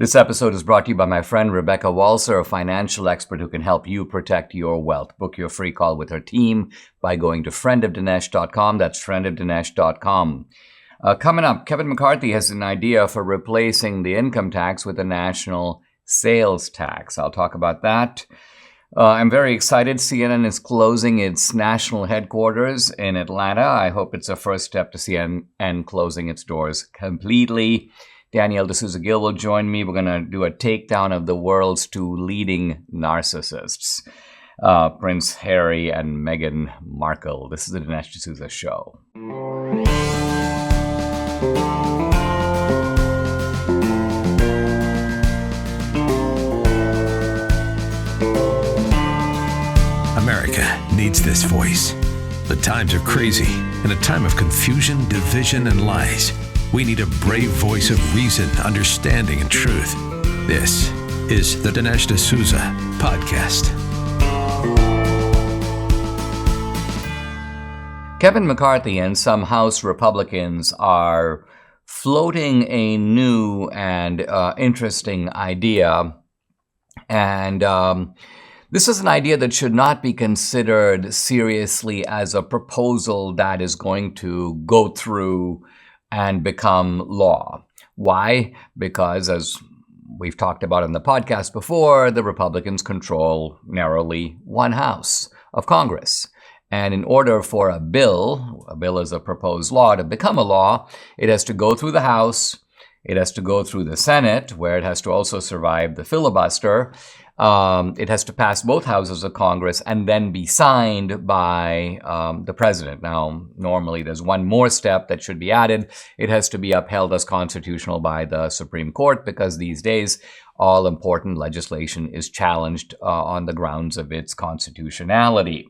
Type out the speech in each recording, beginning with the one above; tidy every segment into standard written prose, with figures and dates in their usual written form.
This episode is brought to you by my friend Rebecca Walser, a financial expert who can help you protect your wealth. Book your free call with her team by going to friendofdinesh.com. That's friendofdinesh.com. Coming up, Kevin McCarthy has an idea for replacing the income tax with a national sales tax. I'll talk about that. I'm very excited. CNN is closing its national headquarters in Atlanta. I hope it's a first step to CNN closing its doors completely. Danielle D'Souza Gill will join me. We're going to do a takedown of the world's two leading narcissists, Prince Harry and Meghan Markle. This is the Dinesh D'Souza Show. America needs this voice. The times are crazy. In a time of confusion, division, and lies, we need a brave voice of reason, understanding, and truth. This is the Dinesh D'Souza Podcast. Kevin McCarthy and some House Republicans are floating a new and interesting idea. And this is an idea that should not be considered seriously as a proposal that is going to go through and become law. Why? Because, as we've talked about in the podcast before, the Republicans control narrowly one house of Congress. And in order for a bill is a proposed law, to become a law, it has to go through the House, it has to go through the Senate, where it has to also survive the filibuster. It has to pass both houses of Congress and then be signed by the president. Now, normally there's one more step that should be added. It has to be upheld as constitutional by the Supreme Court, because these days all important legislation is challenged on the grounds of its constitutionality.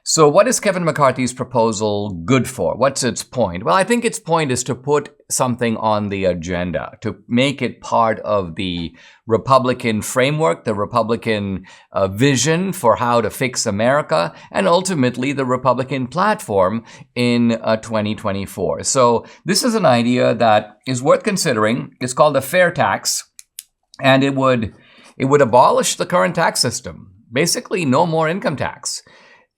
So what is Kevin McCarthy's proposal good for? What's its point? Well, I think its point is to put something on the agenda, to make it part of the Republican framework, the Republican vision for how to fix America, and ultimately the Republican platform in 2024. So this is an idea that is worth considering. It's called a fair tax, and it would abolish the current tax system. Basically, no more income tax.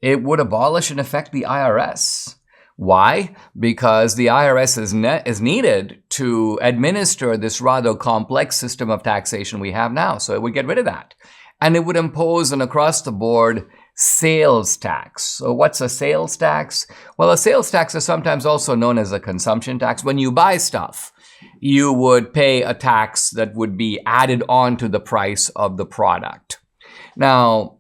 It would abolish, in effect, the IRS. Why? Because the IRS is needed to administer this rather complex system of taxation we have now. So it would get rid of that. And it would impose an across-the-board sales tax. So what's a sales tax? Well, a sales tax is sometimes also known as a consumption tax. When you buy stuff, you would pay a tax that would be added on to the price of the product. Now,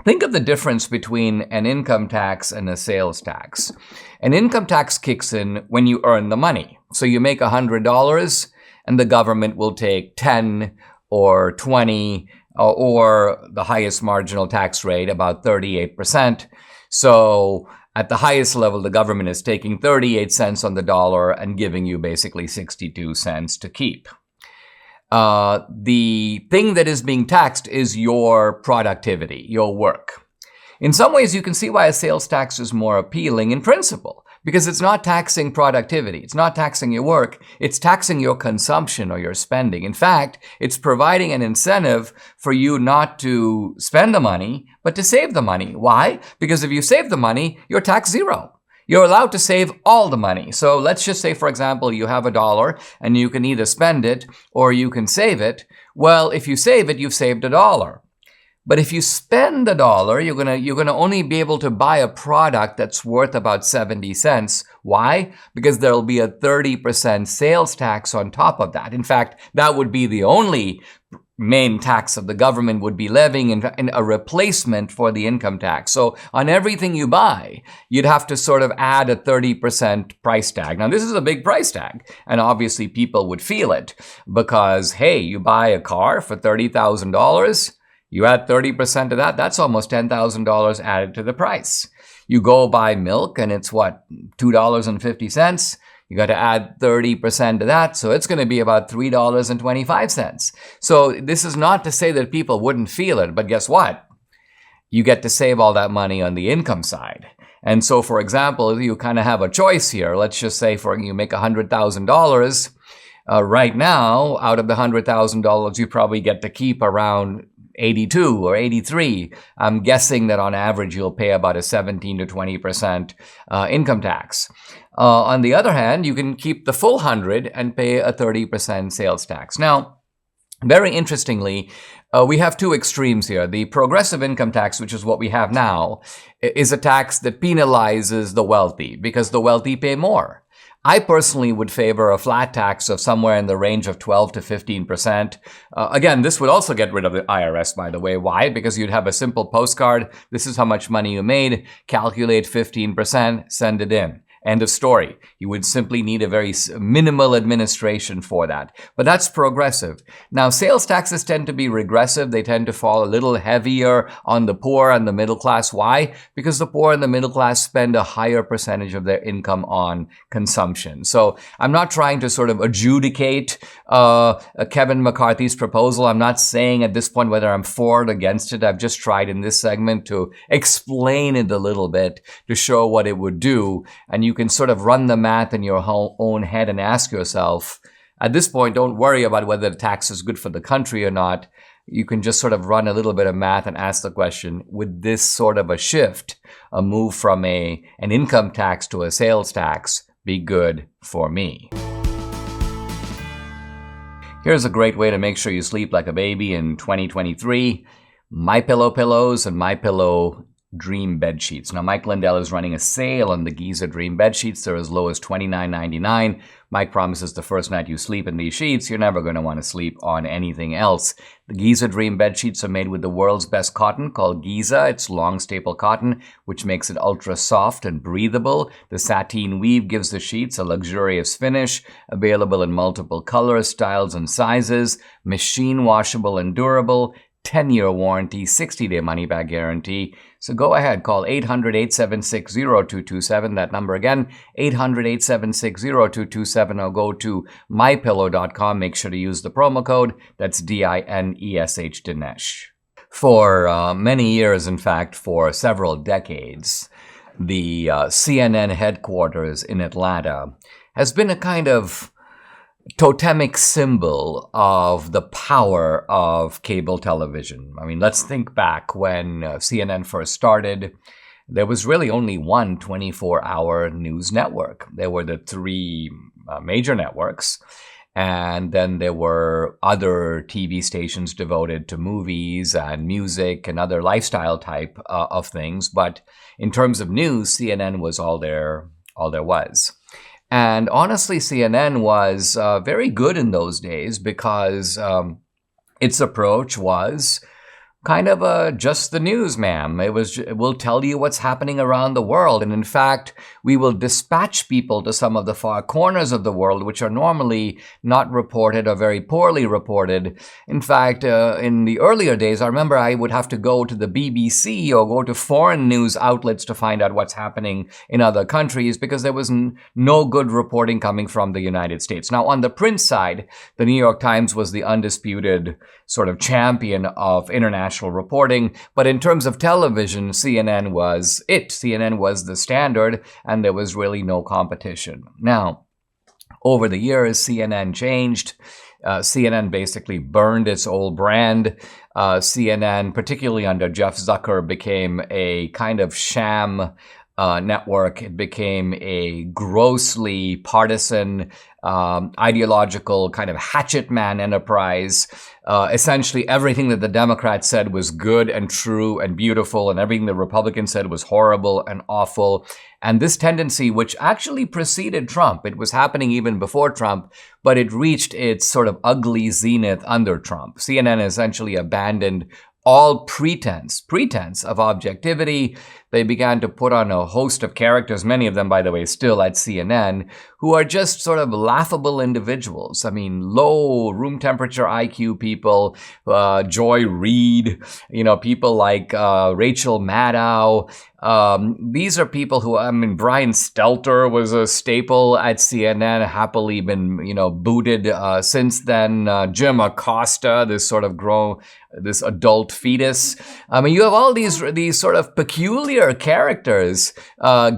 think of the difference between an income tax and a sales tax. An income tax kicks in when you earn the money. So you make $100 and the government will take 10 or 20 or the highest marginal tax rate, about 38%. So at the highest level, the government is taking 38 cents on the dollar and giving you basically 62 cents to keep. The thing that is being taxed is your productivity, your work. In some ways, you can see why a sales tax is more appealing in principle, because it's not taxing productivity. It's not taxing your work. It's taxing your consumption or your spending. In fact, it's providing an incentive for you not to spend the money, but to save the money. Why? Because if you save the money, you're taxed zero. You're allowed to save all the money. So let's just say, for example, you have $1 and you can either spend it or you can save it. Well, if you save it, you've saved $1. But if you spend $1, you're gonna only be able to buy a product that's worth about 70 cents. Why? Because there'll be a 30% sales tax on top of that. In fact, that would be the only main tax of the government would be levying in a replacement for the income tax. So on everything you buy, you'd have to sort of add a 30% price tag. Now, this is a big price tag, and obviously people would feel it because, hey, you buy a car for $30,000, you add 30% of that, that's almost $10,000 added to the price. You go buy milk and it's what, $2.50? You got to add 30% to that, so it's going to be about $3.25. So this is not to say that people wouldn't feel it, but guess what? You get to save all that money on the income side. And so, for example, you kind of have a choice here. Let's just say you make $100,000. Right now, out of the $100,000, you probably get to keep around 82 or 83. I'm guessing that on average, you'll pay about a 17 to 20% income tax. On the other hand, you can keep the full 100 and pay a 30% sales tax. Now, very interestingly, we have two extremes here. The progressive income tax, which is what we have now, is a tax that penalizes the wealthy because the wealthy pay more. I personally would favor a flat tax of somewhere in the range of 12 to 15%. Again, this would also get rid of the IRS, by the way. Why? Because you'd have a simple postcard. This is how much money you made. Calculate 15%, send it in. End of story. You would simply need a very minimal administration for that. But that's progressive. Now, sales taxes tend to be regressive. They tend to fall a little heavier on the poor and the middle class. Why? Because the poor and the middle class spend a higher percentage of their income on consumption. So I'm not trying to sort of adjudicate Kevin McCarthy's proposal. I'm not saying at this point whether I'm for or against it. I've just tried in this segment to explain it a little bit to show what it would do. And you can sort of run the math in your own head and ask yourself, at this point, don't worry about whether the tax is good for the country or not. You can just sort of run a little bit of math and ask the question, would this sort of a shift, a move from an income tax to a sales tax, be good for me? Here's a great way to make sure you sleep like a baby in 2023. MyPillow pillows and MyPillow Dream bed sheets. Now, Mike Lindell is running a sale on the Giza Dream bed sheets. They're as low as $29.99. Mike promises the first night you sleep in these sheets, you're never going to want to sleep on anything else. The Giza Dream bed sheets are made with the world's best cotton called Giza. It's long staple cotton, which makes it ultra soft and breathable. The sateen weave gives the sheets a luxurious finish, available in multiple colors, styles, and sizes, machine washable and durable, 10-year warranty, 60-day money-back guarantee. So go ahead, call 800-876-0227. That number again, 800-876-0227, or go to mypillow.com. Make sure to use the promo code. That's DINESH, Dinesh. For many years, in fact, for several decades, the CNN headquarters in Atlanta has been a kind of totemic symbol of the power of cable television. I mean, let's think back when CNN first started. There was really only one 24-hour news network. There were the three major networks, and then there were other TV stations devoted to movies and music and other lifestyle type of things. But in terms of news, CNN was all there was. And honestly, CNN was very good in those days because its approach was kind of a just the news, ma'am. It will tell you what's happening around the world. And in fact, we will dispatch people to some of the far corners of the world, which are normally not reported or very poorly reported. In fact, in the earlier days, I remember I would have to go to the BBC or go to foreign news outlets to find out what's happening in other countries because there was no good reporting coming from the United States. Now, on the print side, the New York Times was the undisputed sort of champion of international reporting. But in terms of television, CNN was it. CNN was the standard, and there was really no competition. Now, over the years, CNN changed. CNN basically burned its old brand. CNN, particularly under Jeff Zucker, became a kind of sham network. It became a grossly partisan, ideological kind of hatchet man enterprise. Essentially, everything that the Democrats said was good and true and beautiful, and everything the Republicans said was horrible and awful. And this tendency, which actually preceded Trump, it was happening even before Trump, but it reached its sort of ugly zenith under Trump. CNN essentially abandoned all pretense of objectivity. They began to put on a host of characters, many of them, by the way, still at CNN, who are just sort of laughable individuals. I mean, low room temperature IQ people, Joy Reid, people like Rachel Maddow. These are people who, Brian Stelter was a staple at CNN, happily been, booted since then. Jim Acosta, this sort of this adult fetus. I mean, you have all these sort of peculiar familiar characters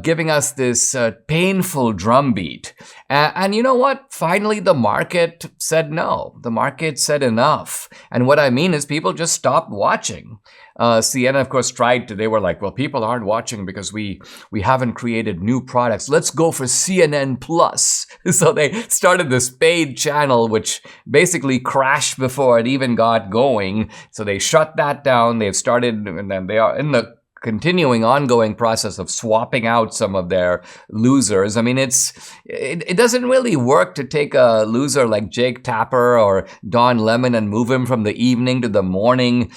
giving us this painful drumbeat. And you know what? Finally, the market said no. The market said enough. And what I mean is people just stopped watching. CNN, of course, they were like, well, people aren't watching because we haven't created new products. Let's go for CNN Plus. So they started this paid channel, which basically crashed before it even got going. So they shut that down. They've started, and then they are in the continuing ongoing process of swapping out some of their losers. I mean, it doesn't really work to take a loser like Jake Tapper or Don Lemon and move him from the evening to the morning.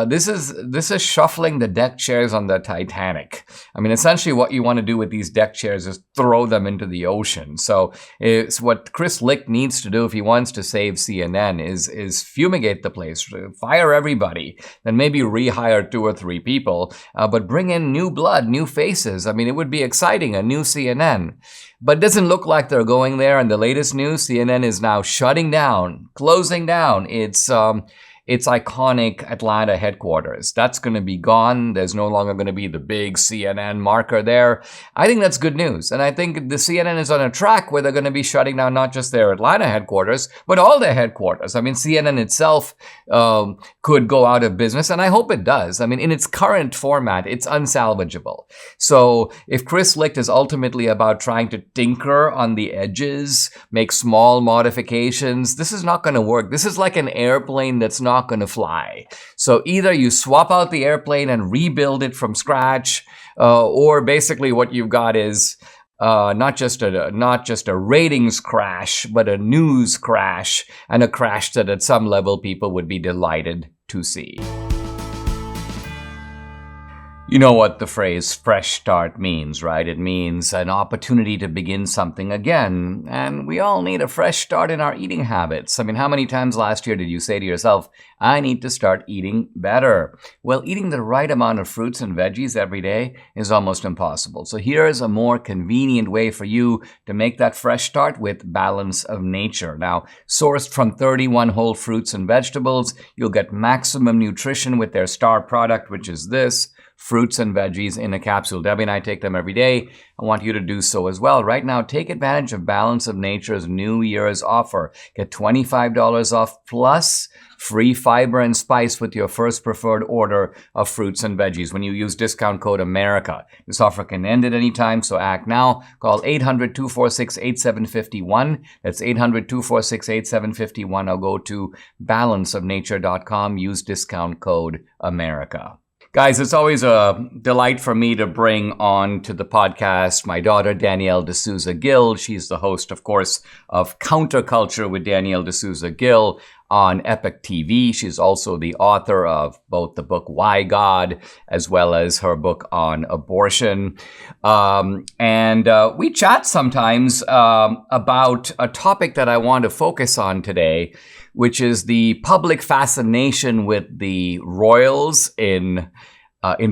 This is shuffling the deck chairs on the Titanic. I mean, essentially what you want to do with these deck chairs is throw them into the ocean. So it's what Chris Licht needs to do if he wants to save CNN is fumigate the place, fire everybody, then maybe rehire 2 or 3 people. But bring in new blood, new faces. I mean, it would be exciting, a new CNN. But it doesn't look like they're going there. And the latest news, CNN is now shutting down, closing down its iconic Atlanta headquarters. That's going to be gone. There's no longer going to be the big CNN marker there. I think that's good news. And I think the CNN is on a track where they're going to be shutting down not just their Atlanta headquarters, but all their headquarters. I mean, CNN itself could go out of business, and I hope it does. I mean, in its current format, it's unsalvageable. So if Chris Licht is ultimately about trying to tinker on the edges, make small modifications, this is not going to work. This is like an airplane that's not going to fly. So either you swap out the airplane and rebuild it from scratch, or basically what you've got is not just a ratings crash, but a news crash, and a crash that at some level people would be delighted to see. You know what the phrase fresh start means, right? It means an opportunity to begin something again. And we all need a fresh start in our eating habits. I mean, how many times last year did you say to yourself, I need to start eating better? Well, eating the right amount of fruits and veggies every day is almost impossible. So here's a more convenient way for you to make that fresh start with Balance of Nature. Now, sourced from 31 whole fruits and vegetables, you'll get maximum nutrition with their star product, which is this. Fruits and veggies in a capsule. Debbie and I take them every day. I want you to do so as well. Right now, take advantage of Balance of Nature's New Year's offer. Get $25 off plus free fiber and spice with your first preferred order of fruits and veggies when you use discount code AMERICA. This offer can end at any time, so act now. Call 800-246-8751. That's 800-246-8751. Or go to balanceofnature.com. Use discount code AMERICA. Guys, it's always a delight for me to bring on to the podcast my daughter, Danielle D'Souza Gill. She's the host, of course, of Counterculture with Danielle D'Souza Gill on Epic TV. She's also the author of both the book Why God, as well as her book on abortion. And we chat sometimes about a topic that I want to focus on today, which is the public fascination with the royals in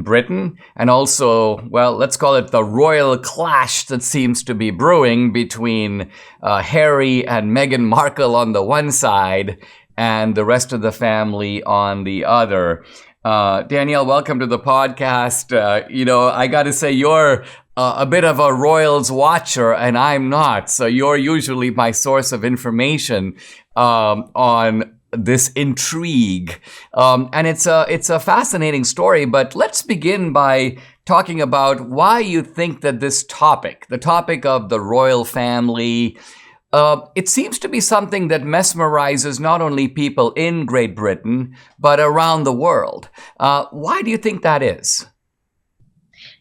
Britain, and also, well, let's call it the royal clash that seems to be brewing between Harry and Meghan Markle on the one side and the rest of the family on the other. Danielle, welcome to the podcast. I got to say, you're a bit of a royals watcher, and I'm not. So you're usually my source of information on this intrigue. And it's a fascinating story, but let's begin by talking about why you think that this topic, the topic of the royal family, it seems to be something that mesmerizes not only people in Great Britain, but around the world. Why do you think that is?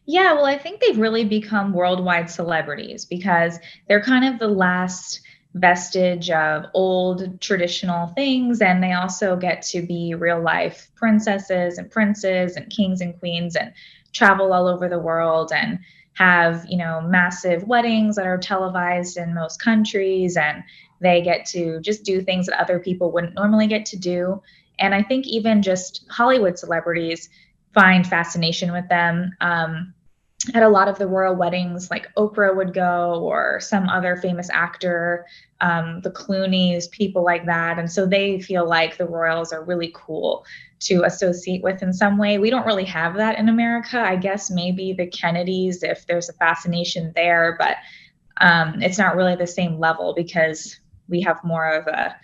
Yeah, well, I think they've really become worldwide celebrities because they're kind of the last vestige of old traditional things, and they also get to be real life princesses and princes and kings and queens and travel all over the world and have, massive weddings that are televised in most countries, and they get to just do things that other people wouldn't normally get to do. And I think even just Hollywood celebrities find fascination with them. at a lot of the royal weddings, like Oprah would go or some other famous actor, the Clooneys, people like that. And so they feel like the royals are really cool to associate with in some way. We don't really have that in America. I guess maybe the Kennedys, if there's a fascination there, but it's not really the same level because we have more of a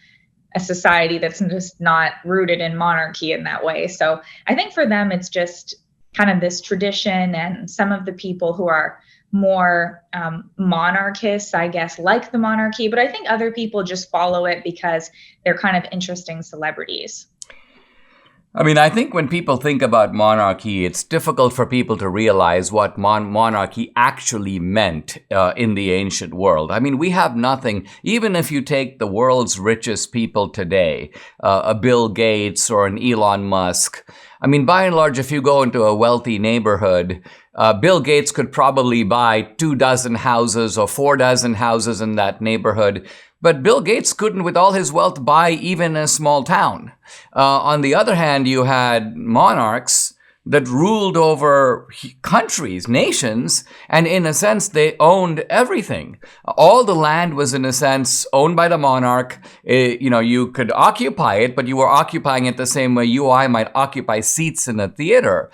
society that's just not rooted in monarchy in that way. So I think for them, it's just kind of this tradition, and some of the people who are more monarchists, I guess, like the monarchy, but I think other people just follow it because they're kind of interesting celebrities. I mean, I think when people think about monarchy, it's difficult for people to realize what monarchy actually meant in the ancient world. I mean, we have nothing, even if you take the world's richest people today, a Bill Gates or an Elon Musk. I mean, by and large, if you go into a wealthy neighborhood, Bill Gates could probably buy 24 houses or 4 houses in that neighborhood. But Bill Gates couldn't, with all his wealth, buy even a small town. On the other hand, you had monarchs that ruled over countries, nations, and in a sense, they owned everything. All the land was, in a sense, owned by the monarch. You could occupy it, but you were occupying it the same way you or I might occupy seats in a theater.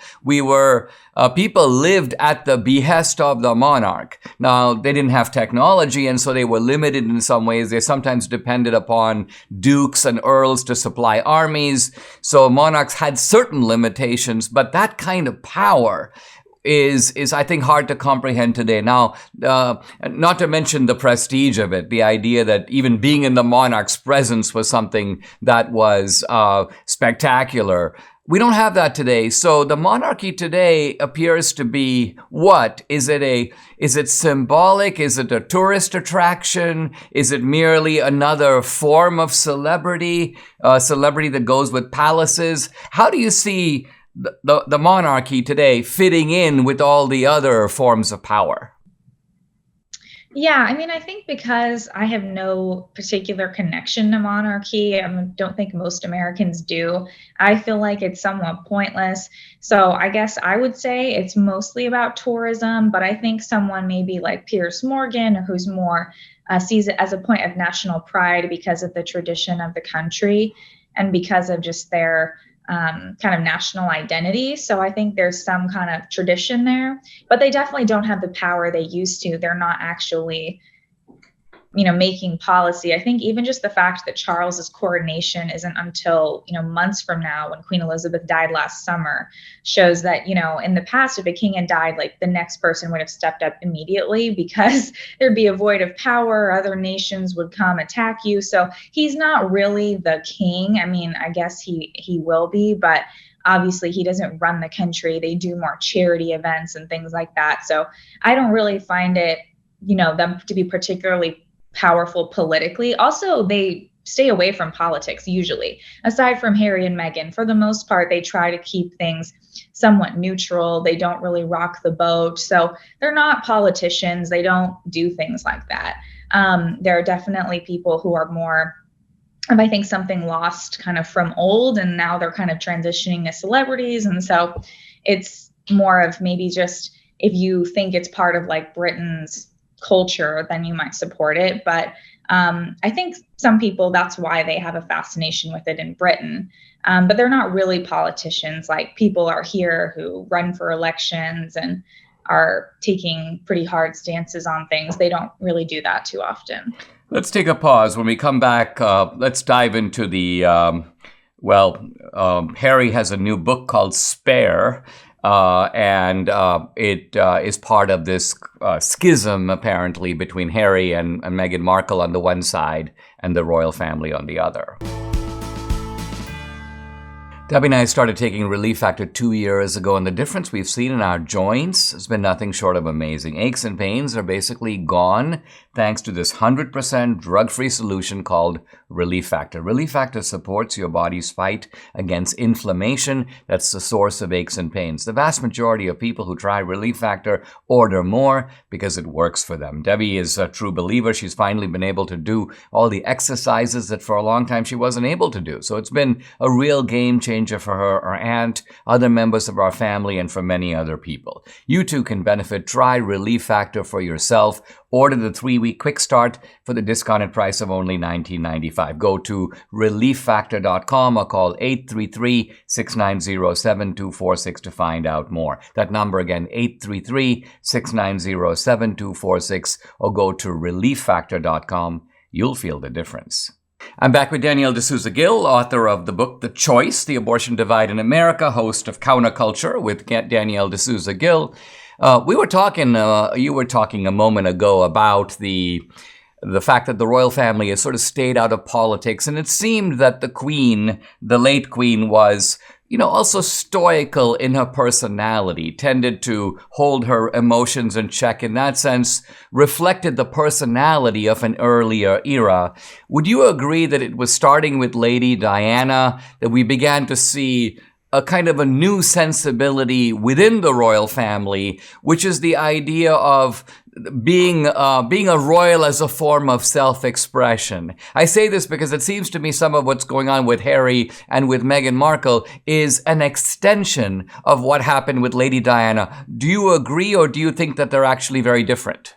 People lived at the behest of the monarch. Now, they didn't have technology, and so they were limited in some ways. They sometimes depended upon dukes and earls to supply armies. So monarchs had certain limitations, but that kind of power is I think hard to comprehend today. Now, not to mention the prestige of it, the idea that even being in the monarch's presence was something that was spectacular. We don't have that today. So the monarchy today appears to be what? Is it symbolic? Is it a tourist attraction? Is it merely another form of celebrity? Celebrity that goes with palaces? How do you see the monarchy today fitting in with all the other forms of power? Yeah, I mean, I think because I have no particular connection to monarchy, I don't think most Americans do. I feel like it's somewhat pointless. So I guess I would say it's mostly about tourism, but I think someone maybe like Piers Morgan, who's more sees it as a point of national pride because of the tradition of the country and because of just their kind of national identity. So I think there's some kind of tradition there, but they definitely don't have the power they used to. They're not actually, making policy. I think even just the fact that Charles's coronation isn't until, months from now when Queen Elizabeth died last summer shows that, in the past, if a king had died, like the next person would have stepped up immediately because there'd be a void of power. Other nations would come attack you. So he's not really the king. I mean, I guess he will be, but obviously he doesn't run the country. They do more charity events and things like that. So I don't really find it, them to be particularly powerful politically. Also, they stay away from politics usually. Aside from Harry and Meghan, for the most part, they try to keep things somewhat neutral. They don't really rock the boat. So they're not politicians. They don't do things like that. There are definitely people who are more, I think, something lost kind of from old, and now they're kind of transitioning to celebrities. And so it's more of maybe just if you think it's part of like Britain's culture, then you might support it. But I think some people, that's why they have a fascination with it in Britain. But they're not really politicians. Like people are here who run for elections and are taking pretty hard stances on things. They don't really do that too often. Let's take a pause. When we come back, let's dive into the, Harry has a new book called Spare. And it is part of this schism, apparently, between Harry and Meghan Markle on the one side and the royal family on the other. Debbie and I started taking Relief Factor 2 years ago, and the difference we've seen in our joints has been nothing short of amazing. Aches and pains are basically gone thanks to this 100% drug-free solution called Relief Factor. Relief Factor supports your body's fight against inflammation that's the source of aches and pains. The vast majority of people who try Relief Factor order more because it works for them. Debbie is a true believer. She's finally been able to do all the exercises that for a long time she wasn't able to do. So it's been a real game changer for her aunt, other members of our family, and for many other people. You too can benefit. Try Relief Factor for yourself. Order the 3-week quick start for the discounted price of only $19.95. Go to relieffactor.com or call 833-690-7246 to find out more. That number again, 833-690-7246, or go to relieffactor.com. You'll feel the difference. I'm back with Danielle D'Souza Gill, author of the book The Choice, The Abortion Divide in America, host of Counterculture with Danielle D'Souza Gill. You were talking a moment ago about the fact that the royal family has sort of stayed out of politics, and it seemed that the Queen, the late Queen, was also stoical in her personality, tended to hold her emotions in check. In that sense, reflected the personality of an earlier era. Would you agree that it was starting with Lady Diana that we began to see a kind of a new sensibility within the royal family, which is the idea of being a royal as a form of self-expression? I say this because it seems to me some of what's going on with Harry and with Meghan Markle is an extension of what happened with Lady Diana. Do you agree, or do you think that they're actually very different?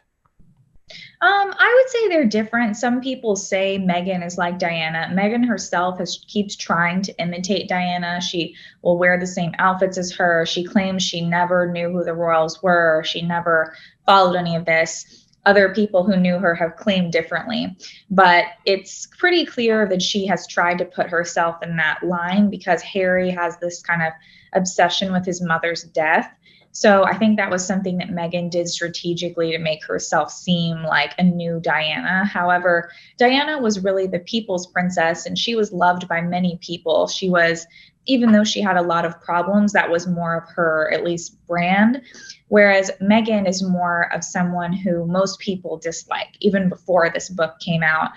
I would say they're different. Some people say Meghan is like Diana. Meghan herself keeps trying to imitate Diana. She will wear the same outfits as her. She claims she never knew who the royals were. She never followed any of this. Other people who knew her have claimed differently. But it's pretty clear that she has tried to put herself in that line because Harry has this kind of obsession with his mother's death. So I think that was something that Meghan did strategically to make herself seem like a new Diana. However, Diana was really the people's princess, and she was loved by many people. She was, even though she had a lot of problems, that was more of her, at least, brand. Whereas Meghan is more of someone who most people dislike. Even before this book came out,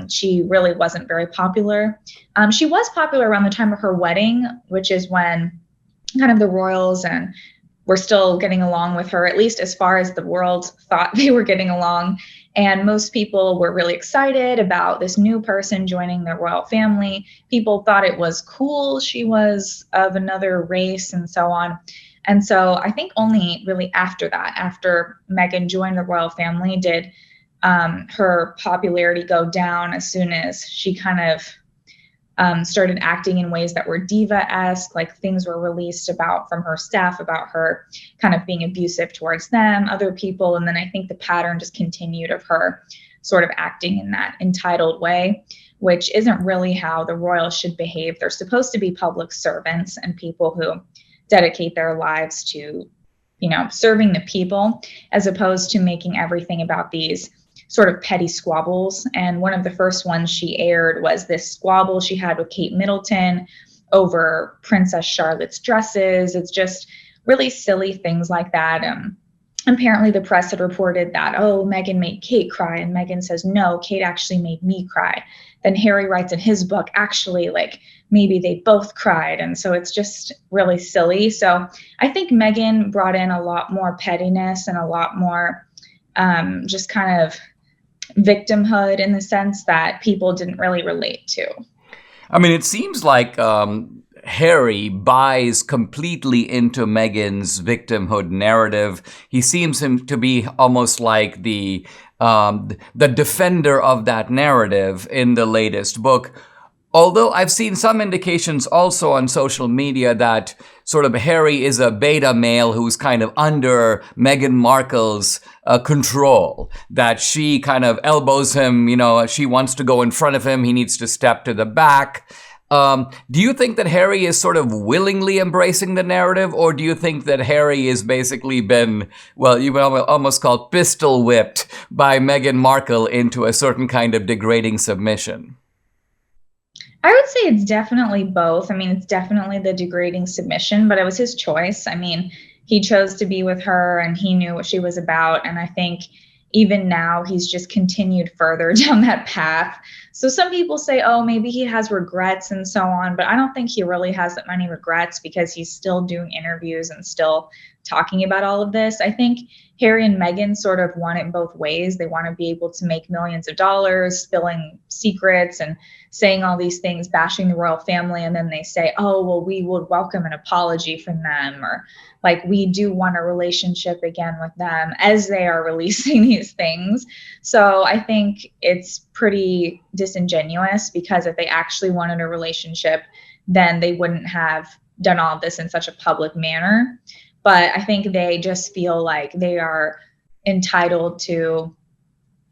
she really wasn't very popular. She was popular around the time of her wedding, which is when kind of the royals and we're still getting along with her, at least as far as the world thought they were getting along. And most people were really excited about this new person joining the royal family. People thought it was cool. She was of another race and so on. And so I think only really after that, after Meghan joined the royal family, did her popularity go down as soon as she kind of started acting in ways that were diva-esque, like things were released from her staff about her kind of being abusive towards them, other people. And then I think the pattern just continued of her sort of acting in that entitled way, which isn't really how the royals should behave. They're supposed to be public servants and people who dedicate their lives to, serving the people, as opposed to making everything about these sort of petty squabbles. And one of the first ones she aired was this squabble she had with Kate Middleton over Princess Charlotte's dresses. It's just really silly things like that. Apparently the press had reported that, Meghan made Kate cry. And Meghan says, no, Kate actually made me cry. Then Harry writes in his book, actually, maybe they both cried. And so it's just really silly. So I think Meghan brought in a lot more pettiness and a lot more just kind of victimhood in the sense that people didn't really relate to. I mean, it seems like Harry buys completely into Meghan's victimhood narrative. He seems him to be almost like the defender of that narrative in the latest book. Although I've seen some indications also on social media that sort of Harry is a beta male who's kind of under Meghan Markle's control, that she kind of elbows him, she wants to go in front of him, he needs to step to the back. Do you think that Harry is sort of willingly embracing the narrative, or do you think that Harry has basically been, you would almost call pistol whipped by Meghan Markle into a certain kind of degrading submission? I would say it's definitely both. I mean, it's definitely the degrading submission, but it was his choice. I mean, he chose to be with her and he knew what she was about. And I think even now, he's just continued further down that path. So some people say, oh, maybe he has regrets and so on, but I don't think he really has that many regrets because he's still doing interviews and still talking about all of this. I think Harry and Meghan sort of want it both ways. They want to be able to make millions of dollars, spilling secrets and saying all these things, bashing the royal family. And then they say, oh, well, we would welcome an apology from them, or like, we do want a relationship again with them, as they are releasing these things. So I think it's pretty disingenuous, because if they actually wanted a relationship, then they wouldn't have done all of this in such a public manner. But I think they just feel like they are entitled to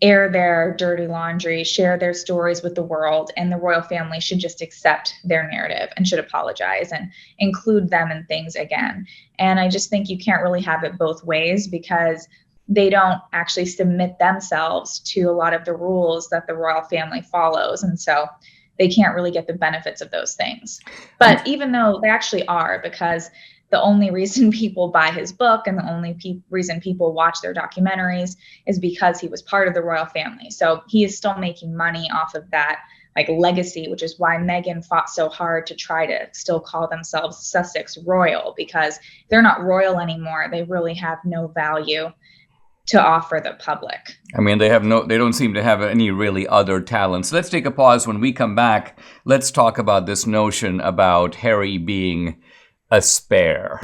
air their dirty laundry, share their stories with the world, and the royal family should just accept their narrative and should apologize and include them in things again. And I just think you can't really have it both ways, because they don't actually submit themselves to a lot of the rules that the royal family follows. And so they can't really get the benefits of those things. But even though they actually are, because the only reason people buy his book and the only reason people watch their documentaries is because he was part of the royal family. So he is still making money off of that like legacy, which is why Meghan fought so hard to try to still call themselves Sussex royal, because they're not royal anymore. They really have no value to offer the public. I mean, they don't seem to have any really other talents. Let's take a pause. When we come back, let's talk about this notion about Harry being a spare.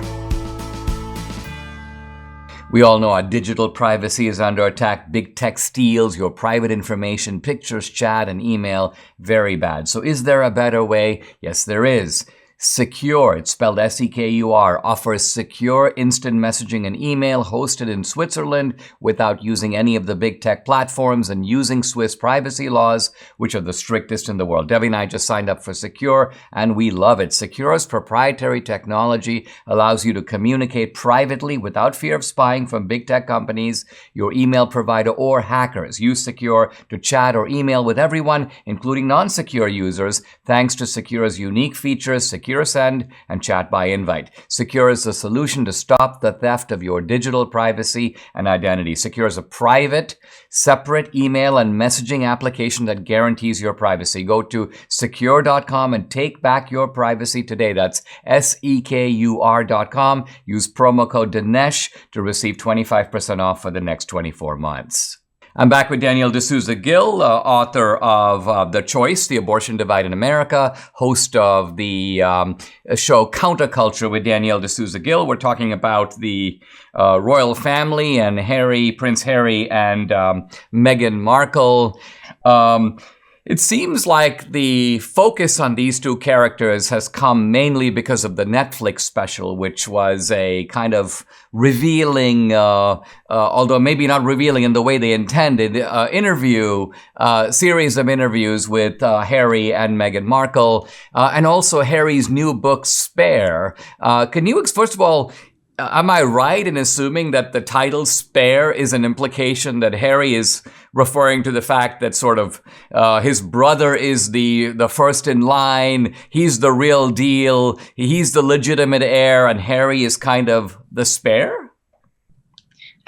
We all know our digital privacy is under attack. Big tech steals your private information, pictures, chat, and email. Very bad. So is there a better way? Yes, there is. Secure, it's spelled S-E-K-U-R, offers secure instant messaging and email hosted in Switzerland without using any of the big tech platforms and using Swiss privacy laws, which are the strictest in the world. Debbie and I just signed up for Secure, and we love it. Secure's proprietary technology allows you to communicate privately without fear of spying from big tech companies, your email provider, or hackers. Use Secure to chat or email with everyone, including non-secure users, thanks to Secure's unique features, Secure Send and Chat by Invite. Secure is the solution to stop the theft of your digital privacy and identity. Secure is a private, separate email and messaging application that guarantees your privacy. Go to secure.com and take back your privacy today. That's SEKUR.com. Use promo code Dinesh to receive 25% off for the next 24 months. I'm back with Danielle D'Souza Gill, author of The Choice, The Abortion Divide in America, host of the show Counterculture with Danielle D'Souza Gill. We're talking about the royal family and Prince Harry and Meghan Markle. It seems like the focus on these two characters has come mainly because of the Netflix special, which was a kind of revealing, although maybe not revealing in the way they intended, series of interviews with Harry and Meghan Markle, and also Harry's new book, Spare. Can you, first of all, am I right in assuming that the title Spare is an implication that Harry is referring to the fact that sort of his brother is the first in line, he's the real deal, he's the legitimate heir, and Harry is kind of the spare?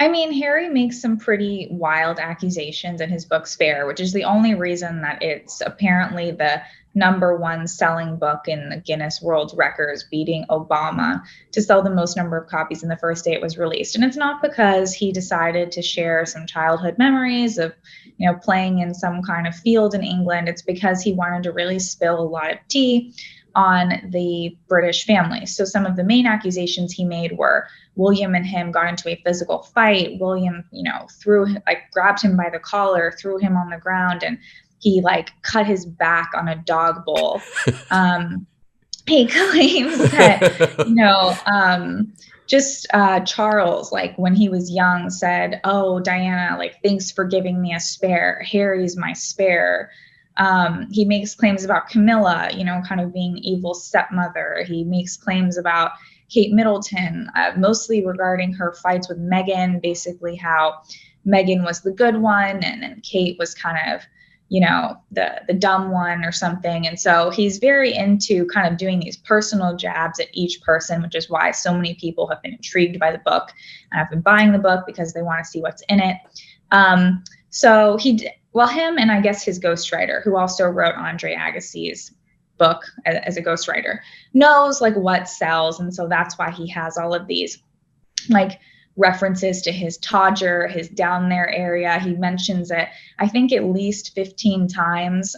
I mean, Harry makes some pretty wild accusations in his book Spare, which is the only reason that it's apparently the #1 selling book in the Guinness World Records, beating Obama to sell the most number of copies in the first day it was released. And it's not because he decided to share some childhood memories of, playing in some kind of field in England. It's because he wanted to really spill a lot of tea on the British family. So some of the main accusations he made were William and him got into a physical fight. William, grabbed him by the collar, threw him on the ground, and he cut his back on a dog bowl. He claims that, Charles, when he was young, said, "Oh, Diana, thanks for giving me a spare. Harry's my spare." He makes claims about Camilla, kind of being evil stepmother. He makes claims about Kate Middleton, mostly regarding her fights with Meghan, basically how Meghan was the good one and Kate was kind of, the dumb one or something. And so he's very into kind of doing these personal jabs at each person, which is why so many people have been intrigued by the book and have been buying the book because they want to see what's in it. So him and I guess his ghostwriter, who also wrote Andre Agassi's book as a ghostwriter, knows like what sells. And so that's why he has all of these like references to his Todger, his down there area. He mentions it, I think, at least 15 times.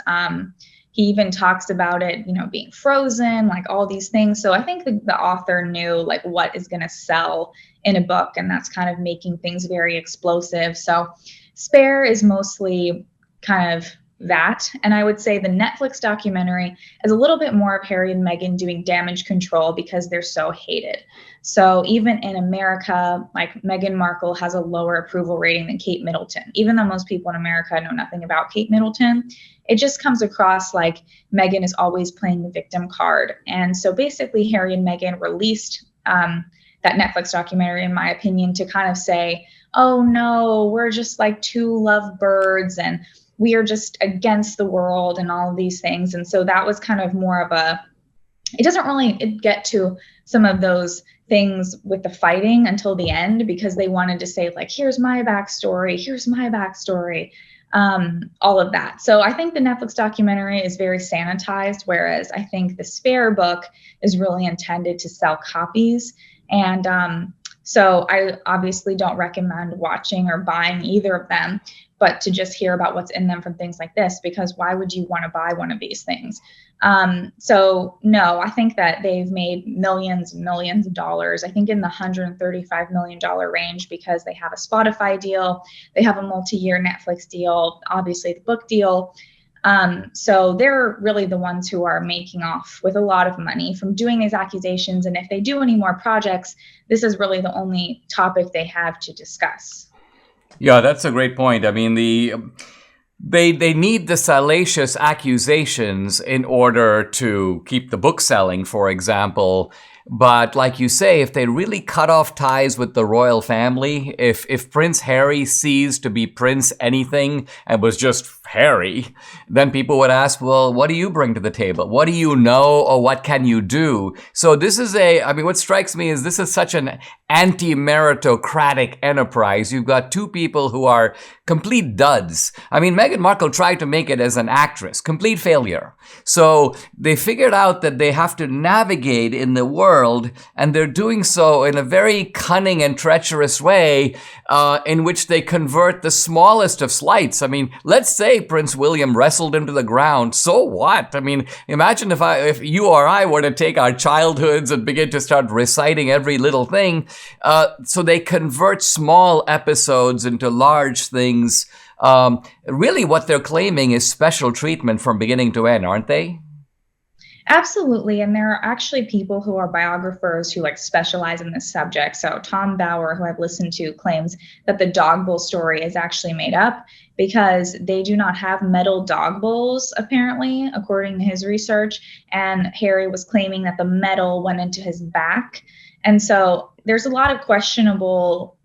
He even talks about it, being frozen, like all these things. So I think the author knew like what is going to sell in a book, and that's kind of making things very explosive. So Spare is mostly kind of that. And I would say the Netflix documentary is a little bit more of Harry and Meghan doing damage control because they're so hated. So even in America, like Meghan Markle has a lower approval rating than Kate Middleton. Even though most people in America know nothing about Kate Middleton, it just comes across like Meghan is always playing the victim card. And so basically Harry and Meghan released that Netflix documentary, in my opinion, to kind of say, oh no, we're just like two lovebirds and we are just against the world and all of these things. And so that was kind of more of it doesn't really get to some of those things with the fighting until the end, because they wanted to say like, here's my backstory, all of that. So I think the Netflix documentary is very sanitized, whereas I think the Spare book is really intended to sell copies. And so I obviously don't recommend watching or buying either of them, but to just hear about what's in them from things like this, because why would you want to buy one of these things? So no, I think that they've made millions and millions of dollars, I think in the $135 million range, because they have a Spotify deal, they have a multi-year Netflix deal, obviously the book deal. So they're really the ones who are making off with a lot of money from doing these accusations. And if they do any more projects, this is really the only topic they have to discuss. Yeah, that's a great point. I mean, they need the salacious accusations in order to keep the book selling, for example. But like you say, if they really cut off ties with the royal family, if Prince Harry ceased to be Prince anything and was just Harry, then people would ask, well, what do you bring to the table? What do you know, or what can you do? So this is what strikes me is this is such an anti-meritocratic enterprise. You've got two people who are complete duds. I mean, Meghan Markle tried to make it as an actress, complete failure. So they figured out that they have to navigate in the world, and they're doing so in a very cunning and treacherous way, in which they convert the smallest of slights. I mean, let's say Prince William wrestled him to the ground. So what? I mean, imagine if you or I were to take our childhoods and begin to start reciting every little thing. So they convert small episodes into large things. Really what they're claiming is special treatment from beginning to end, aren't they? Absolutely. And there are actually people who are biographers who specialize in this subject. So Tom Bauer, who I've listened to, claims that the dog bowl story is actually made up because they do not have metal dog bowls, apparently, according to his research. And Harry was claiming that the metal went into his back. And so there's a lot of questionable,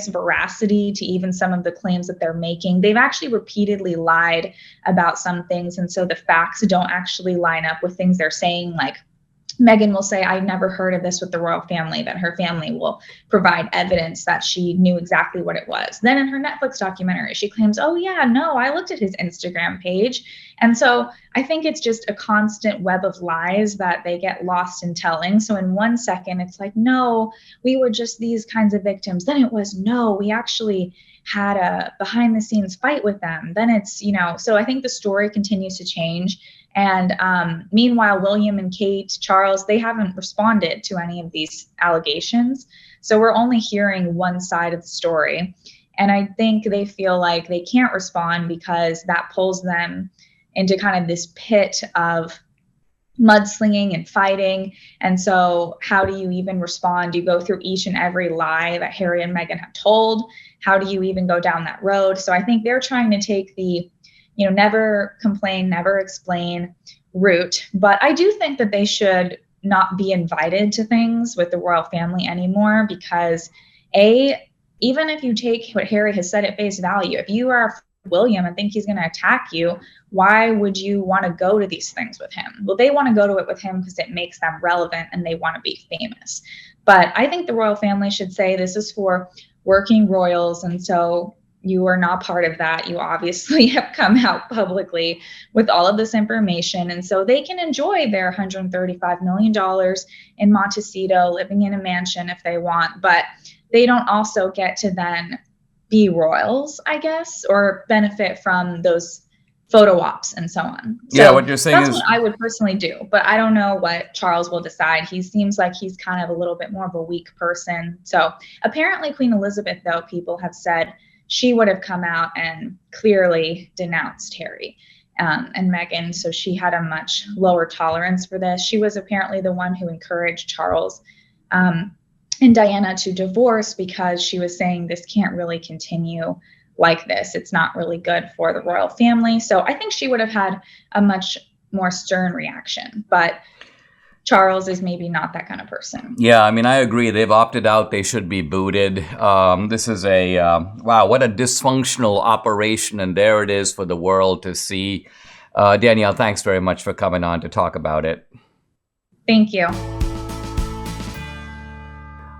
veracity to even some of the claims that they're making. They've actually repeatedly lied about some things. And so the facts don't actually line up with things they're saying. Like Meghan will say, I never heard of this with the royal family, that her family will provide evidence that she knew exactly what it was. Then in her Netflix documentary, she claims, oh yeah, no, I looked at his Instagram page. And so I think it's just a constant web of lies that they get lost in telling. So in 1 second, it's like, no, we were just these kinds of victims. Then it was, no, we actually had a behind the scenes fight with them. Then it's, so I think the story continues to change. And meanwhile, William and Kate, Charles, they haven't responded to any of these allegations. So we're only hearing one side of the story. And I think they feel like they can't respond because that pulls them into kind of this pit of mudslinging and fighting. And so how do you even respond? You go through each and every lie that Harry and Meghan have told. How do you even go down that road? So I think they're trying to take the never complain, never explain route. But I do think that they should not be invited to things with the royal family anymore because even if you take what Harry has said at face value, if you are William and think he's going to attack you, why would you want to go to these things with him? Well, they want to go to it with him because it makes them relevant and they want to be famous. But I think the royal family should say this is for working royals. And so you are not part of that. You obviously have come out publicly with all of this information. And so they can enjoy their $135 million in Montecito, living in a mansion if they want. But they don't also get to then be royals, I guess, or benefit from those photo ops and so on. So yeah, what you're saying that's is what I would personally do, but I don't know what Charles will decide. He seems like he's kind of a little bit more of a weak person. So apparently Queen Elizabeth, though, people have said she would have come out and clearly denounced Harry and Meghan. So she had a much lower tolerance for this. She was apparently the one who encouraged Charles and Diana to divorce because she was saying this can't really continue like this. It's not really good for the royal family. So I think she would have had a much more stern reaction. But Charles is maybe not that kind of person. Yeah, I mean, I agree. They've opted out. They should be booted. This is wow, what a dysfunctional operation. And there it is for the world to see. Danielle, thanks very much for coming on to talk about it. Thank you.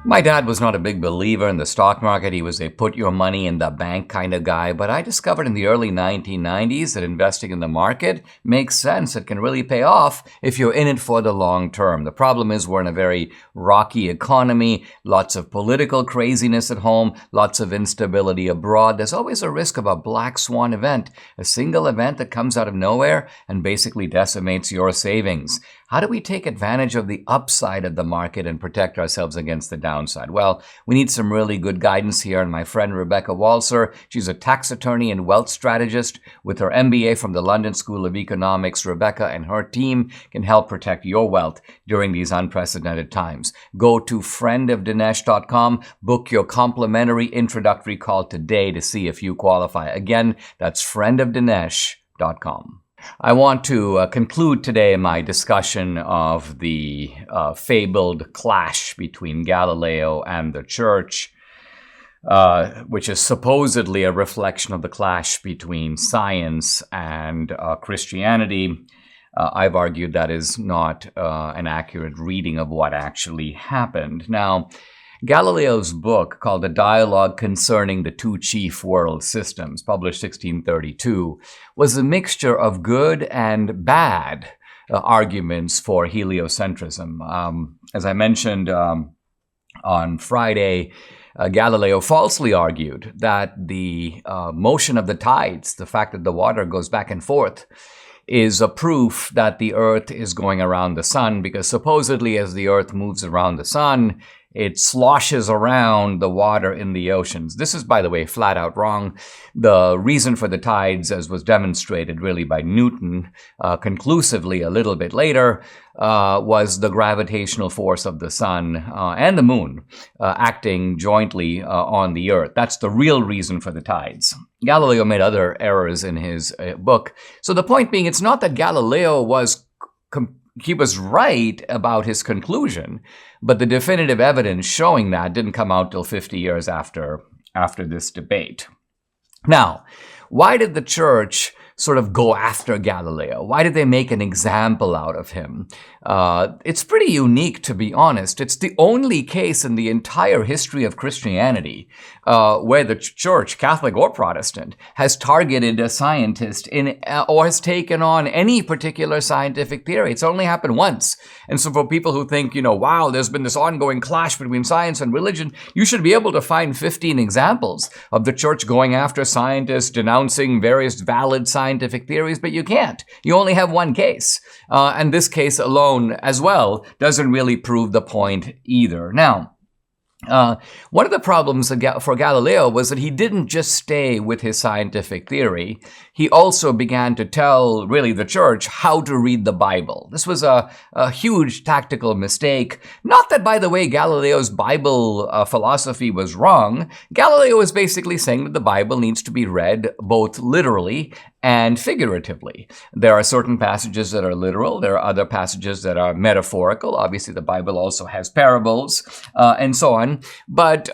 My dad was not a big believer in the stock market. He was a put your money in the bank kind of guy. But I discovered in the early 1990s that investing in the market makes sense. It can really pay off if you're in it for the long term. The problem is we're in a very rocky economy, lots of political craziness at home, lots of instability abroad. There's always a risk of a black swan event, a single event that comes out of nowhere and basically decimates your savings. How do we take advantage of the upside of the market and protect ourselves against the downside? Well, we need some really good guidance here. And my friend Rebecca Walser, she's a tax attorney and wealth strategist with her MBA from the London School of Economics. Rebecca and her team can help protect your wealth during these unprecedented times. Go to friendofdinesh.com, book your complimentary introductory call today to see if you qualify. Again, that's friendofdinesh.com. I want to conclude today my discussion of the fabled clash between Galileo and the church, which is supposedly a reflection of the clash between science and Christianity. I've argued that is not an accurate reading of what actually happened. Now, Galileo's book, called A Dialogue Concerning the Two Chief World Systems, published 1632, was a mixture of good and bad arguments for heliocentrism. As I mentioned on Friday, Galileo falsely argued that the motion of the tides, the fact that the water goes back and forth, is a proof that the Earth is going around the sun, because supposedly as the Earth moves around the sun, it sloshes around the water in the oceans. This is, by the way, flat out wrong. The reason for the tides, as was demonstrated really by Newton conclusively a little bit later, was the gravitational force of the sun and the moon acting jointly on the Earth. That's the real reason for the tides. Galileo made other errors in his book. So the point being, it's not that Galileo was he was right about his conclusion, but the definitive evidence showing that didn't come out till 50 years after this debate. Now, why did the church sort of go after Galileo? Why did they make an example out of him? It's pretty unique, to be honest. It's the only case in the entire history of Christianity where the church, Catholic or Protestant, has targeted a scientist or has taken on any particular scientific theory. It's only happened once. And so for people who think, wow, there's been this ongoing clash between science and religion, you should be able to find 15 examples of the church going after scientists, denouncing various valid scientific theories, but you can't. You only have one case. And this case alone as well doesn't really prove the point either. Now, one of the problems for Galileo was that he didn't just stay with his scientific theory. He also began to tell, really, the church how to read the Bible. This was a huge tactical mistake. Not that, by the way, Galileo's Bible philosophy was wrong. Galileo was basically saying that the Bible needs to be read both literally and figuratively. There are certain passages that are literal. There are other passages that are metaphorical. Obviously, the Bible also has parables and so on. But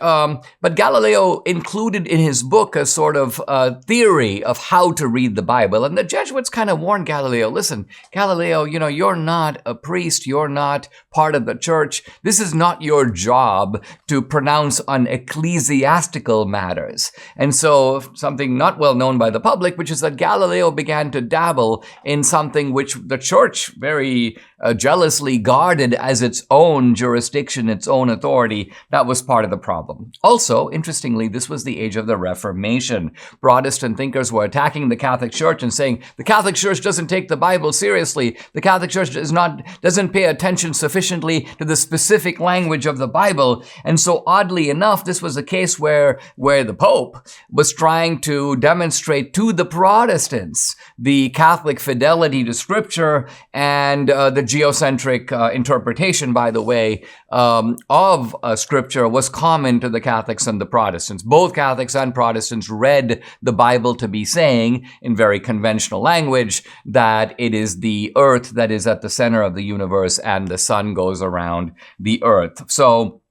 Galileo included in his book a sort of theory of how to read the Bible. And the Jesuits kind of warned Galileo, listen, Galileo, you're not a priest. You're not part of the church. This is not your job to pronounce on ecclesiastical matters. And so something not well known by the public, which is that Galileo began to dabble in something which the church very jealously guarded as its own jurisdiction, its own authority. That was part of the problem. Also, interestingly, this was the age of the Reformation. Protestant thinkers were attacking the Catholic Church and saying, the Catholic Church doesn't take the Bible seriously. The Catholic Church doesn't pay attention sufficiently to the specific language of the Bible. And so oddly enough, this was a case where the Pope was trying to demonstrate to the Protestants the Catholic fidelity to Scripture and the geocentric interpretation, by the way, of Scripture was common to the Catholics and the Protestants. Both Catholics and Protestants read the Bible to be saying, in very conventional language, that it is the earth that is at the center of the universe and the sun goes around the earth. So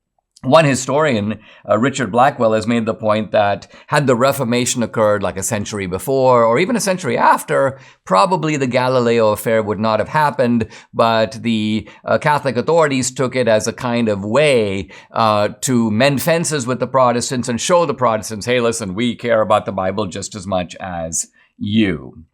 one historian, Richard Blackwell, has made the point that had the Reformation occurred like a century before or even a century after, probably the Galileo affair would not have happened, but the Catholic authorities took it as a kind of way to mend fences with the Protestants and show the Protestants, hey, listen, we care about the Bible just as much as you.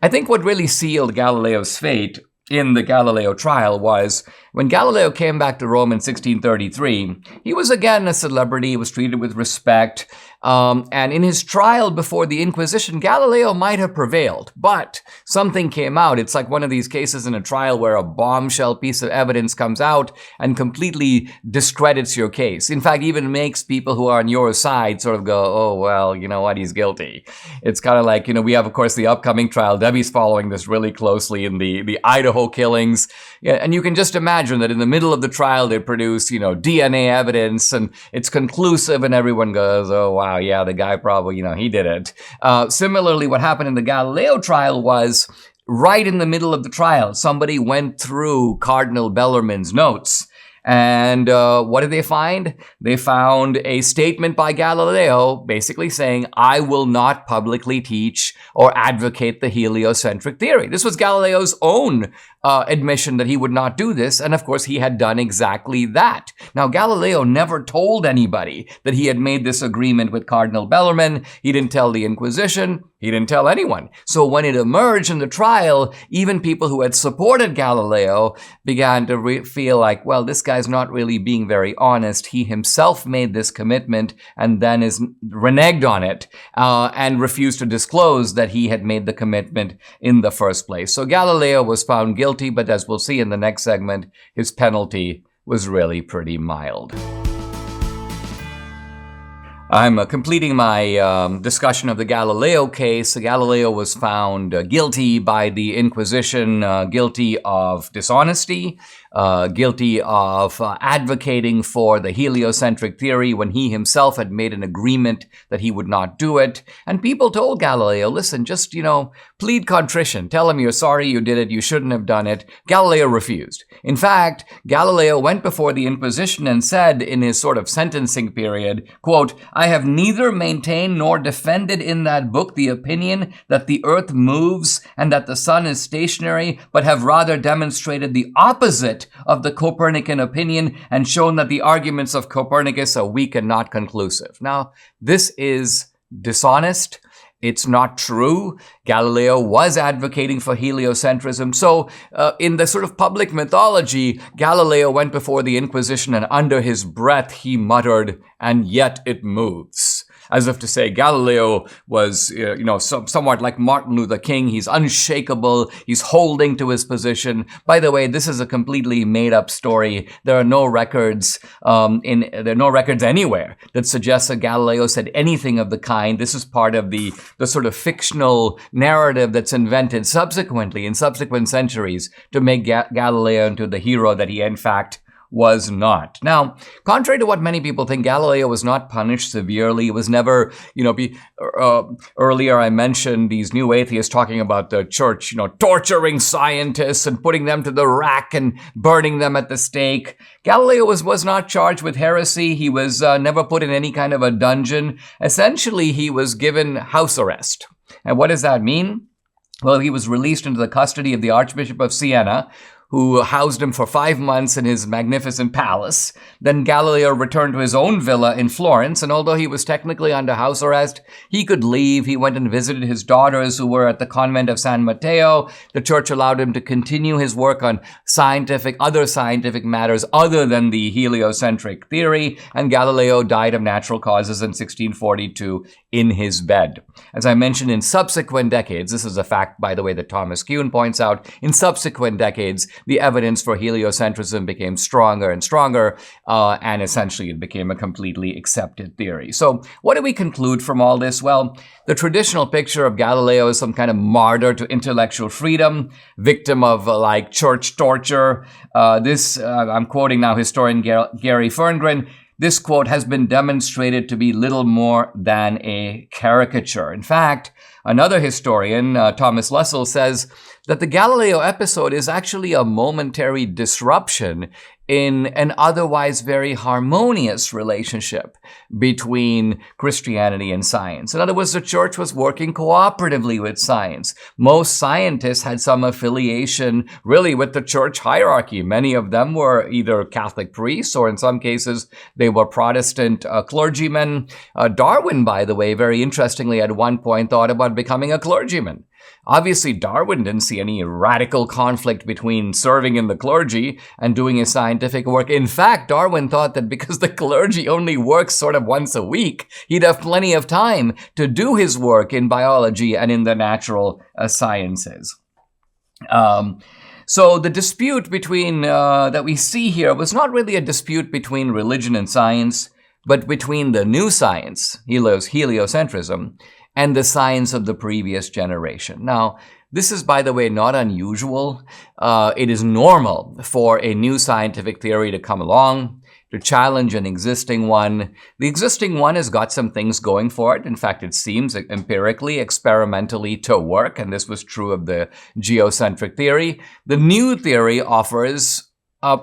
I think what really sealed Galileo's fate in the Galileo trial was when Galileo came back to Rome in 1633, he was again a celebrity. He was treated with respect. And in his trial before the Inquisition, Galileo might have prevailed, but something came out. It's like one of these cases in a trial where a bombshell piece of evidence comes out and completely discredits your case. In fact, even makes people who are on your side sort of go, oh, well, you know what, he's guilty. It's kind of like, we have, of course, the upcoming trial. Debbie's following this really closely in the Idaho killings. Yeah, and you can just imagine that in the middle of the trial, they produce, DNA evidence and it's conclusive and everyone goes, oh, wow. Yeah, the guy probably, he did it. Similarly, what happened in the Galileo trial was right in the middle of the trial, somebody went through Cardinal Bellarmine's notes. And what did they find? They found a statement by Galileo basically saying, I will not publicly teach or advocate the heliocentric theory. This was Galileo's own admission that he would not do this. And of course, he had done exactly that. Now, Galileo never told anybody that he had made this agreement with Cardinal Bellarmine. He didn't tell the Inquisition. He didn't tell anyone. So when it emerged in the trial, even people who had supported Galileo began to feel like, well, this guy's not really being very honest. He himself made this commitment and then is reneged on it and refused to disclose that he had made the commitment in the first place. So Galileo was found guilty, but as we'll see in the next segment, his penalty was really pretty mild. I'm completing my discussion of the Galileo case. Galileo was found guilty by the Inquisition, guilty of dishonesty, guilty of advocating for the heliocentric theory when he himself had made an agreement that he would not do it. And people told Galileo, listen, just, plead contrition. Tell him you're sorry you did it. You shouldn't have done it. Galileo refused. In fact, Galileo went before the Inquisition and said in his sort of sentencing period, quote, I have neither maintained nor defended in that book the opinion that the earth moves and that the sun is stationary, but have rather demonstrated the opposite of the Copernican opinion and shown that the arguments of Copernicus are weak and not conclusive. Now, this is dishonest. It's not true. Galileo was advocating for heliocentrism. So in the sort of public mythology, Galileo went before the Inquisition and under his breath he muttered, and yet it moves. As if to say Galileo was, somewhat like Martin Luther King. He's unshakable. He's holding to his position. By the way, this is a completely made-up story. There are no records anywhere that suggest that Galileo said anything of the kind. This is part of the sort of fictional narrative that's invented subsequently in subsequent centuries to make Galileo into the hero that he in fact was not. Now, contrary to what many people think, Galileo was not punished severely. It was never, earlier I mentioned these new atheists talking about the church, torturing scientists and putting them to the rack and burning them at the stake. Galileo was not charged with heresy. He was never put in any kind of a dungeon. Essentially, he was given house arrest. And what does that mean? Well, he was released into the custody of the Archbishop of Siena, who housed him for 5 months in his magnificent palace. Then Galileo returned to his own villa in Florence, and although he was technically under house arrest, he could leave. He went and visited his daughters who were at the convent of San Mateo. The church allowed him to continue his work on other scientific matters other than the heliocentric theory, and Galileo died of natural causes in 1642 in his bed. As I mentioned, in subsequent decades, this is a fact, by the way, that Thomas Kuhn points out, in subsequent decades, the evidence for heliocentrism became stronger and stronger, and essentially it became a completely accepted theory. So what do we conclude from all this? Well, the traditional picture of Galileo as some kind of martyr to intellectual freedom, victim of church torture. I'm quoting now historian Gary Ferngren. This quote has been demonstrated to be little more than a caricature. In fact, another historian, Thomas Lussell, says that the Galileo episode is actually a momentary disruption in an otherwise very harmonious relationship between Christianity and science. In other words, the church was working cooperatively with science. Most scientists had some affiliation really with the church hierarchy. Many of them were either Catholic priests or in some cases they were Protestant clergymen. Darwin, by the way, very interestingly at one point thought about becoming a clergyman. Obviously, Darwin didn't see any radical conflict between serving in the clergy and doing his scientific work. In fact, Darwin thought that because the clergy only works sort of once a week, he'd have plenty of time to do his work in biology and in the natural sciences. So the dispute between that we see here was not really a dispute between religion and science, but between the new science, heliocentrism, and the science of the previous generation. Now, this is, by the way, not unusual. It is normal for a new scientific theory to come along, to challenge an existing one. The existing one has got some things going for it. In fact, it seems empirically, experimentally to work, and this was true of the geocentric theory. The new theory offers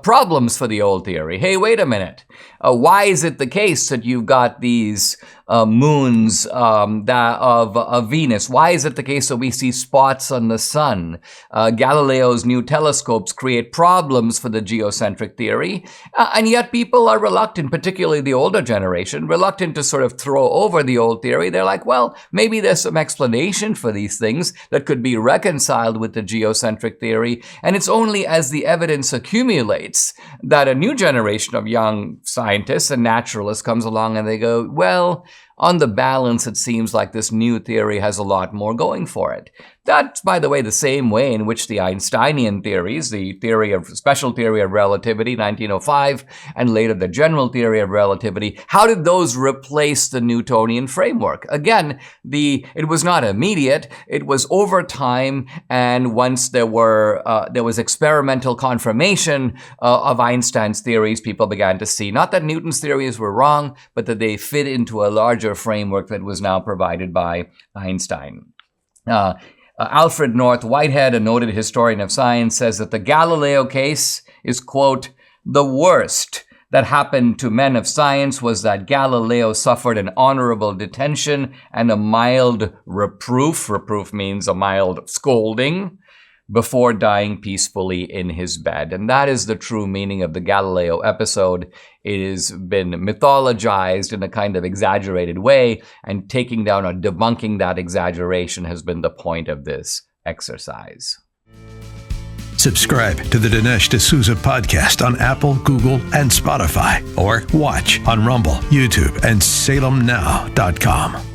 problems for the old theory. Hey, wait a minute. Why is it the case that you've got these moons of Venus? Why is it the case that we see spots on the sun? Galileo's new telescopes create problems for the geocentric theory, and yet people are reluctant, particularly the older generation, reluctant to sort of throw over the old theory. They're like, well, maybe there's some explanation for these things that could be reconciled with the geocentric theory, and it's only as the evidence accumulates that a new generation of young scientists and naturalists comes along and they go, well, on the balance, it seems like this new theory has a lot more going for it. That's, by the way, the same way in which the Einsteinian theories, the special theory of relativity, 1905, and later the general theory of relativity, how did those replace the Newtonian framework? Again, it was not immediate. It was over time, and once there was experimental confirmation of Einstein's theories, people began to see not that Newton's theories were wrong, but that they fit into a larger framework that was now provided by Einstein. Alfred North Whitehead, a noted historian of science, says that the Galileo case is, quote, the worst that happened to men of science was that Galileo suffered an honorable detention and a mild reproof. Reproof means a mild scolding before dying peacefully in his bed. And that is the true meaning of the Galileo episode. It has been mythologized in a kind of exaggerated way, and taking down or debunking that exaggeration has been the point of this exercise. Subscribe to the Dinesh D'Souza podcast on Apple, Google, and Spotify, or watch on Rumble, YouTube, and SalemNow.com.